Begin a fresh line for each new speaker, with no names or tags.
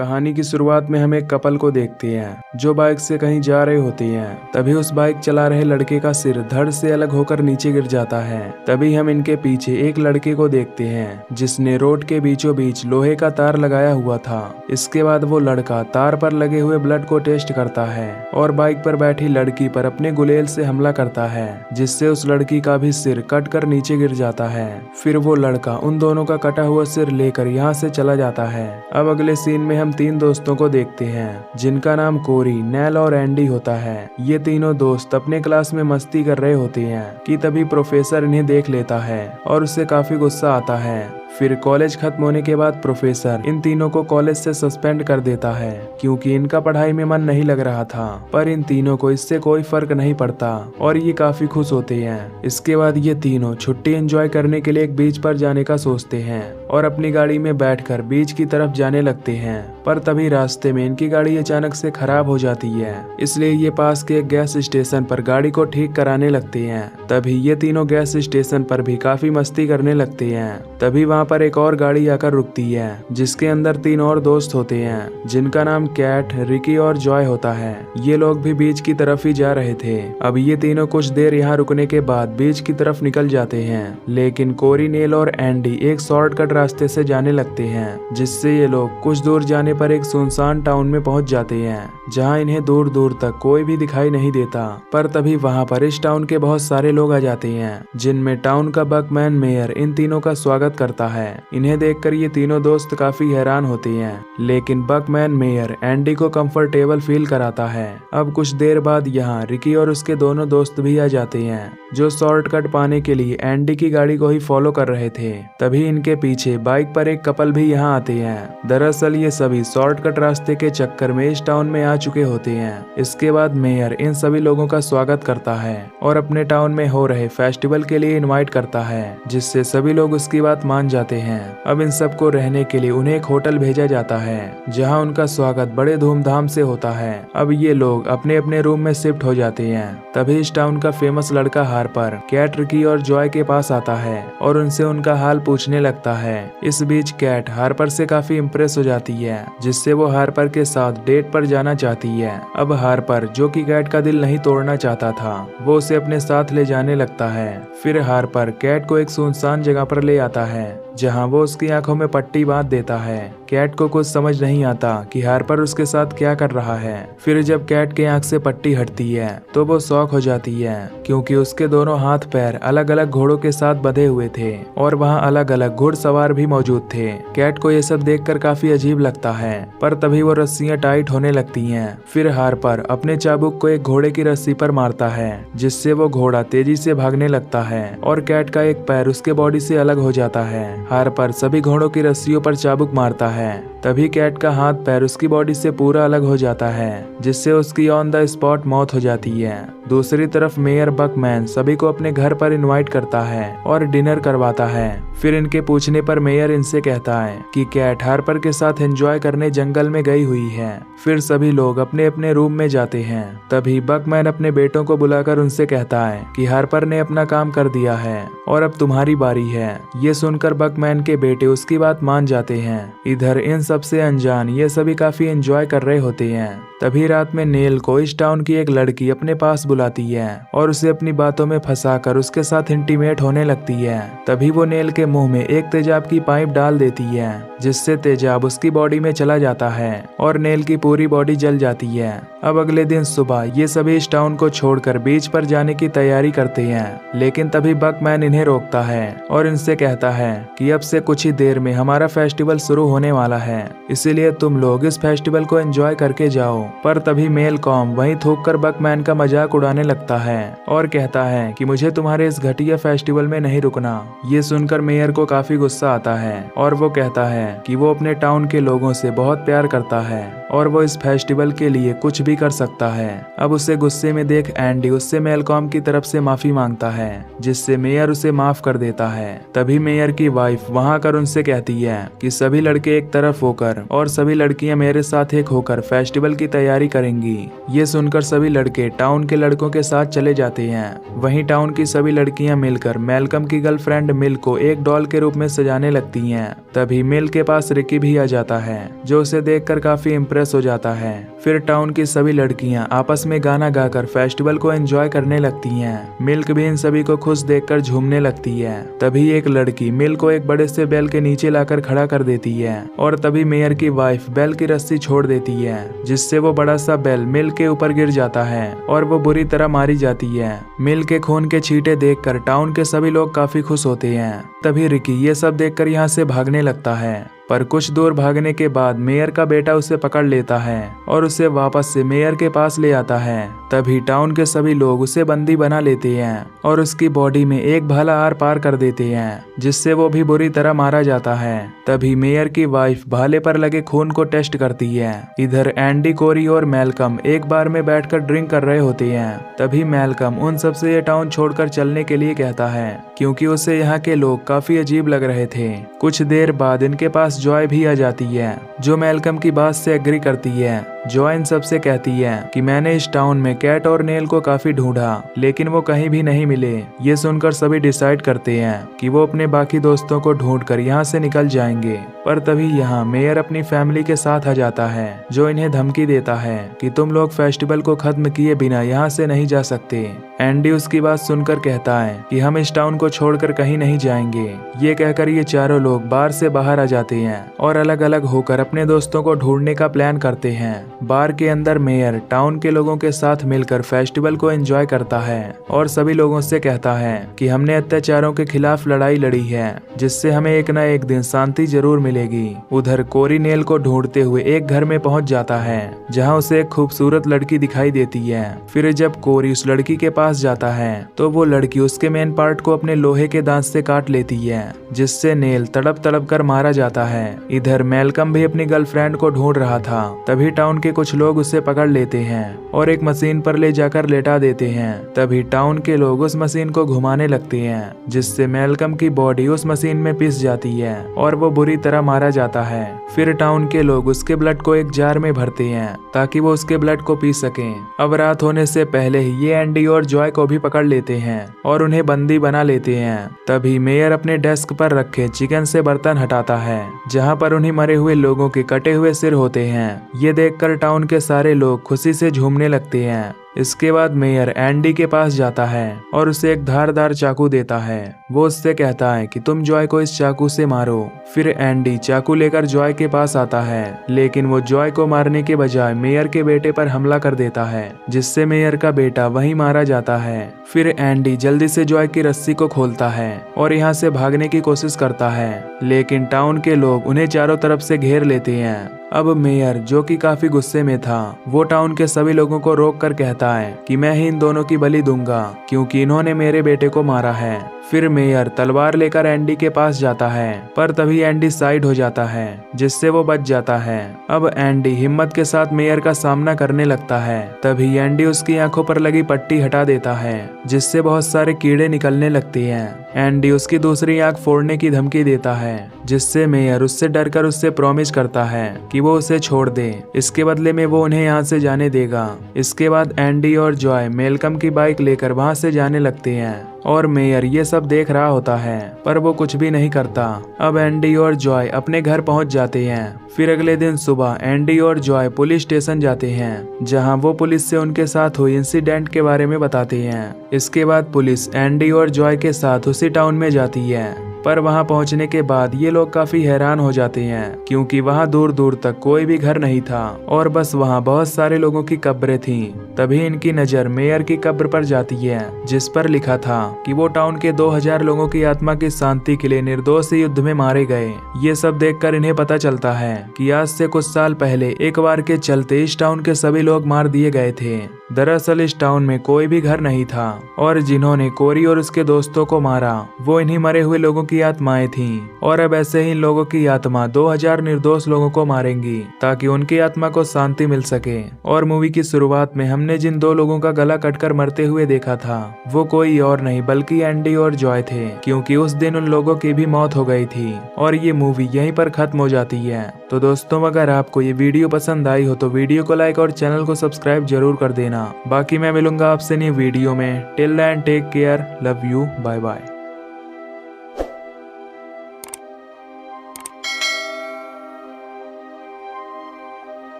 कहानी की शुरुआत में हम एक कपल को देखते हैं जो बाइक से कहीं जा रहे होते हैं। तभी उस बाइक चला रहे लड़के का सिर धड़ से अलग होकर नीचे गिर जाता है। तभी हम इनके पीछे एक लड़के को देखते हैं जिसने रोड के बीचों बीच लोहे का तार लगाया हुआ था। इसके बाद वो लड़का तार पर लगे हुए ब्लड को टेस्ट करता है और बाइक पर बैठी लड़की पर अपने गुलेल से हमला करता है, जिससे उस लड़की का भी सिर कट कर नीचे गिर जाता है। फिर वो लड़का उन दोनों का कटा हुआ सिर लेकर यहाँ से चला जाता है। अब अगले सीन में हम तीन दोस्तों को देखते हैं जिनका नाम कोरी, नेल और एंडी होता है। ये तीनों दोस्त अपने क्लास में मस्ती कर रहे होते हैं कि तभी प्रोफेसर इन्हें देख लेता है और उससे काफी गुस्सा आता है। फिर कॉलेज खत्म होने के बाद प्रोफेसर इन तीनों को कॉलेज से सस्पेंड कर देता है क्योंकि इनका पढ़ाई में मन नहीं लग रहा था। पर इन तीनों को इससे कोई फर्क नहीं पड़ता और ये काफी खुश होते हैं। इसके बाद ये तीनों छुट्टी एंजॉय करने के लिए एक बीच पर जाने का सोचते हैं और अपनी गाड़ी में बैठकर बीच की तरफ जाने लगते हैं। पर तभी रास्ते में इनकी गाड़ी अचानक से खराब हो जाती है, इसलिए ये पास के एक गैस स्टेशन पर गाड़ी को ठीक कराने लगते हैं। तभी ये तीनों गैस स्टेशन पर भी काफी मस्ती करने लगते हैं। तभी वहाँ पर एक और गाड़ी आकर रुकती है जिसके अंदर तीन और दोस्त होते हैं जिनका नाम कैट, रिकी और जॉय होता है। ये लोग भी बीच की तरफ ही जा रहे थे। अब ये तीनों कुछ देर यहाँ रुकने के बाद बीच की तरफ निकल जाते हैं, लेकिन कोरी, नेल और एंडी एक शॉर्टकट रास्ते से जाने लगते हैं, जिससे ये लोग कुछ दूर जाने पर एक सुनसान टाउन में पहुंच जाते हैं जहां इन्हें दूर दूर तक कोई भी दिखाई नहीं देता। पर तभी वहां पर इस टाउन के बहुत सारे लोग आ जाते हैं जिनमें टाउन का बकमैन मेयर इन तीनों का स्वागत करता है। इन्हें देखकर ये तीनों दोस्त काफी हैरान होते हैं, लेकिन बकमैन मेयर एंडी को कंफर्टेबल फील कराता है। अब कुछ देर बाद यहाँ रिकी और उसके दोनों दोस्त भी आ जाते हैं जो शॉर्टकट पाने के लिए एंडी की गाड़ी को ही फॉलो कर रहे थे। तभी इनके पीछे बाइक पर एक कपल भी यहाँ आते हैं। दरअसल ये सभी शॉर्टकट रास्ते के चक्कर में इस टाउन में आ चुके होते हैं। इसके बाद मेयर इन सभी लोगों का स्वागत करता है और अपने टाउन में हो रहे फेस्टिवल के लिए इनवाइट करता है, जिससे सभी लोग उसकी बात मान जाते हैं। अब इन सबको रहने के लिए उन्हें एक होटल भेजा जाता है जहां उनका स्वागत बड़े धूमधाम से होता है। अब ये लोग अपने अपने रूम में शिफ्ट हो जाते हैं। तभी इस टाउन का फेमस लड़का हार्पर कैट, रिकी और जॉय के पास आता है और उनसे उनका हाल पूछने लगता है। इस बीच कैट हार्पर से काफी इम्प्रेस हो जाती है, जिससे वो हार्पर के साथ डेट पर जाना चाहती है। अब हार्पर, जो कि कैट का दिल नहीं तोड़ना चाहता था, वो उसे अपने साथ ले जाने लगता है। फिर हार्पर कैट को एक सुनसान जगह पर ले आता है जहां वो उसकी आंखों में पट्टी बांध देता है। कैट को कुछ समझ नहीं आता कि हार्पर उसके साथ क्या कर रहा है। फिर जब कैट के आंख से पट्टी हटती है तो वो शॉक हो जाती है क्योंकि उसके दोनों हाथ पैर अलग अलग घोड़ों के साथ बंधे हुए थे और वहां अलग अलग घुड़सवार भी मौजूद थे। कैट को ये सब देखकर काफी अजीब लगता है, पर तभी वो रस्सियां टाइट होने लगती हैं। फिर हार्पर अपने चाबुक को एक घोड़े की रस्सी पर मारता है, जिससे वो घोड़ा तेजी से भागने लगता है और कैट का एक पैर उसके बॉडी से अलग हो जाता है। हार्पर सभी घोड़ों की रस्सियों पर चाबुक मारता है। तभी कैट का हाथ पैर उसकी बॉडी से पूरा अलग हो जाता है, जिससे उसकी ऑन द स्पॉट मौत हो जाती है। दूसरी तरफ मेयर बकमैन सभी को अपने घर पर इनवाइट करता है और डिनर करवाता है। फिर इनके पूछने पर मेयर इनसे कहता है कि कैट हार्पर के साथ एंजॉय करने जंगल में गई हुई है। फिर सभी लोग अपने अपने रूम में जाते हैं। तभी बकमैन अपने बेटों को बुलाकर उनसे कहता है कि हार्पर ने अपना काम कर दिया है और अब तुम्हारी बारी है। ये सुनकर बकमैन के बेटे उसकी बात मान जाते हैं। इधर इन सबसे अनजान ये सभी काफी एंजॉय कर रहे होते हैं। तभी रात में नेल को इस टाउन की एक लड़की अपने पास बुलाती है और उसे अपनी बातों में फंसाकर उसके साथ इंटीमेट होने लगती है। तभी वो नेल के मुंह में एक तेजाब की पाइप डाल देती है, जिससे तेजाब उसकी बॉडी में चला जाता है और नेल की पूरी बॉडी जल जाती है। अब अगले दिन सुबह ये सभी इस टाउन को छोड़कर बीच पर जाने की तैयारी करते हैं, लेकिन तभी बकमैन इन्हें रोकता है और इनसे कहता है कि अब से कुछ ही देर में हमारा फेस्टिवल शुरू होने वाला है, इसीलिए तुम लोग इस फेस्टिवल को एंजॉय करके जाओ। पर तभी मेलकॉम वहीं थूककर बकमैन का मजाक उड़ाने लगता है और कहता है कि मुझे तुम्हारे इस घटिया फेस्टिवल में नहीं रुकना। ये सुनकर मेयर को काफी गुस्सा आता है और वो कहता है कि वो अपने टाउन के लोगों से बहुत प्यार करता है, और वो इस फेस्टिवल के लिए कुछ भी कर सकता है। अब उसे गुस्से में देख एंडी उससे मैलकॉम की तरफ से माफी मांगता है, जिससे मेयर उसे माफ कर देता है। तभी मेयर की वाइफ वहां आकर उनसे कहती है कि सभी लड़के एक तरफ होकर और सभी लड़कियां मेरे साथ एक होकर फेस्टिवल की तैयारी करेंगी। ये सुनकर सभी लड़के टाउन के लड़कों के साथ चले जाते हैं। वहीं टाउन की सभी लड़कियां मिलकर मैलकम की गर्लफ्रेंड मिल को एक डॉल के रूप में सजाने लगती हैं। तभी मिल के पास रिकी भी आ जाता है, जो उसे देखकर काफी इम्प्रेस हो जाता है। फिर टाउन की सभी लड़कियां आपस में गाना गाकर फेस्टिवल को एंजॉय करने लगती हैं। मिल्क भी इन सभी को खुश देखकर झूमने लगती है। तभी एक लड़की मिल को एक बड़े से बेल के नीचे लाकर खड़ा कर देती है और तभी मेयर की वाइफ बेल की रस्सी छोड़ देती है, जिससे वो बड़ा सा बेल मिल के ऊपर गिर जाता है और वो बुरी तरह मारी जाती है। मिल के खून के छींटे देखकर टाउन के सभी लोग काफी खुश होते हैं। तभी रिकी ये सब देखकर यहाँ से भागने लगता है, पर कुछ दूर भागने के बाद मेयर का बेटा उसे पकड़ लेता है और उसे वापस से मेयर के पास ले आता है। तभी टाउन के सभी लोग उसे बंदी बना लेते हैं और उसकी बॉडी में एक भाला आर पार कर देते हैं, जिससे वो भी बुरी तरह मारा जाता है। तभी मेयर की वाइफ भाले पर लगे खून को टेस्ट करती है। इधर एंडी, कोरी और मैलकम एक बार में बैठकर ड्रिंक कर रहे होते हैं। तभी मैलकम उन सबसे ये टाउन छोड़कर चलने के लिए कहता है, क्योंकि उसे यहाँ के लोग काफी अजीब लग रहे थे। कुछ देर बाद इनके पास जॉय भी आ जाती है, जो मैलकम की बात से एग्री करती है। जॉय इन सबसे कहती है कि मैंने इस टाउन में कैट और नेल को काफी ढूंढा, लेकिन वो कहीं भी नहीं मिले। ये सुनकर सभी डिसाइड करते हैं कि वो अपने बाकी दोस्तों को ढूंढकर यहाँ से निकल जाएंगे। पर तभी यहाँ मेयर अपनी फैमिली के साथ आ जाता है, जो इन्हें धमकी देता है कि तुम लोग फेस्टिवल को खत्म किए बिना यहाँ से नहीं जा सकते। एंडी उसकी बात सुनकर कहता है कि हम इस टाउन को छोड़कर कहीं नहीं जाएंगे। ये कहकर ये चारों लोग बार से बाहर आ जाते हैं और अलग अलग होकर अपने दोस्तों को ढूंढने का प्लान करते हैं। बार के अंदर मेयर टाउन के लोगों के साथ मिलकर फेस्टिवल को एंजॉय करता है और सभी लोगों से कहता है कि हमने अत्याचारों के खिलाफ लड़ाई लड़ी है, जिससे हमें एक न एक दिन शांति जरूर मिलेगी। उधर कोरी नेल को ढूंढते हुए एक घर में पहुंच जाता है, जहां उसे एक खूबसूरत लड़की दिखाई देती है। फिर जब कोरी उस लड़की के पास जाता है तो वो लड़की उसके मेन पार्ट को अपने लोहे के दांत से काट लेती है, जिससे नेल तड़प तड़प कर मारा जाता है। इधर मैलकम भी अपनी गर्लफ्रेंड को ढूंढ रहा था। तभी टाउन के कुछ लोग उसे पकड़ लेते हैं और एक मशीन पर ले जाकर लेटा देते हैं। तभी टाउन के लोग उस मशीन को घुमाने लगते हैं, जिससे मैलकम की बॉडी उस मशीन में पिस जाती है और वो बुरी तरह मारा जाता है। फिर टाउन के लोग उसके ब्लड को एक जार में भरते हैं ताकि वो उसके ब्लड को पी सकें। अब रात होने से पहले ही ये एंडी और जॉय को भी पकड़ लेते हैं और उन्हें बंदी बना लेते हैं। तभी मेयर अपने डेस्क पर रखे चिकन से बर्तन हटाता है, जहां पर उन्हें मरे हुए लोगों के कटे हुए सिर होते हैं। ये देखकर टाउन के सारे लोग खुशी से झूमने लगते हैं। इसके बाद मेयर एंडी के पास जाता है और उसे एक धारदार चाकू देता है। वो उससे कहता है कि तुम जॉय को इस चाकू से मारो। फिर एंडी चाकू लेकर जॉय के पास आता है, लेकिन वो जॉय को मारने के बजाय मेयर के बेटे पर हमला कर देता है, जिससे मेयर का बेटा वहीं मारा जाता है। फिर एंडी जल्दी से जॉय की रस्सी को खोलता है और यहाँ से भागने की कोशिश करता है, लेकिन टाउन के लोग उन्हें चारों तरफ से घेर लेते हैं। अब मेयर, जो कि काफी गुस्से में था, वो टाउन के सभी लोगों को रोक कर कहता है कि मैं ही इन दोनों की बलि दूंगा, क्योंकि इन्होंने मेरे बेटे को मारा है। फिर मेयर तलवार लेकर एंडी के पास जाता है, पर तभी एंडी साइड हो जाता है, जिससे वो बच जाता है। अब एंडी हिम्मत के साथ मेयर का सामना करने लगता है। तभी एंडी उसकी आंखों पर लगी पट्टी हटा देता है, जिससे बहुत सारे कीड़े निकलने लगते हैं। एंडी उसकी दूसरी आंख फोड़ने की धमकी देता है, जिससे मेयर उससे डरकर उससे प्रॉमिस करता है कि वो उसे छोड़ दे। इसके बदले में वो उन्हें यहाँ से जाने देगा। इसके बाद एंडी और जॉय मैलकम की बाइक लेकर वहाँ से जाने लगते हैं और मेयर ये सब देख रहा होता है, पर वो कुछ भी नहीं करता। अब एंडी और जॉय अपने घर पहुंच जाते हैं। फिर अगले दिन सुबह एंडी और जॉय पुलिस स्टेशन जाते हैं, जहां वो पुलिस से उनके साथ हुई इंसिडेंट के बारे में बताते हैं। इसके बाद पुलिस एंडी और जॉय के साथ उसी टाउन में जाती है, पर वहां पहुंचने के बाद ये लोग काफी हैरान हो जाते हैं, क्योंकि वहां दूर दूर तक कोई भी घर नहीं था और बस वहां बहुत सारे लोगों की कब्रें थीं। तभी इनकी नजर मेयर की कब्र पर जाती है, जिस पर लिखा था कि वो टाउन के 2000 लोगों की आत्मा की शांति के लिए निर्दोष युद्ध में मारे गए। ये सब देखकर इन्हें पता चलता है कि आज से कुछ साल पहले एक वार के चलते इस टाउन के सभी लोग मार दिए गए थे। दरअसल इस टाउन में कोई भी घर नहीं था और जिन्होंने कोरी और उसके दोस्तों को मारा वो इन्हीं मरे हुए लोगों की आत्माएं थीं और अब ऐसे ही लोगों की आत्मा 2000 निर्दोष लोगों को मारेंगी ताकि उनकी आत्मा को शांति मिल सके। और मूवी की शुरुआत में हमने जिन दो लोगों का गला कटकर मरते हुए देखा था वो कोई और नहीं बल्कि एंडी और जॉय थे, क्योंकि उस दिन उन लोगों की भी मौत हो गई थी। और ये मूवी यहीं पर खत्म हो जाती है। तो दोस्तों, अगर आपको ये वीडियो पसंद आई हो तो वीडियो को लाइक और चैनल को सब्सक्राइब जरूर कर देना। बाकी मैं मिलूंगा आपसे न्यू वीडियो में। Till then take care, love you, bye bye.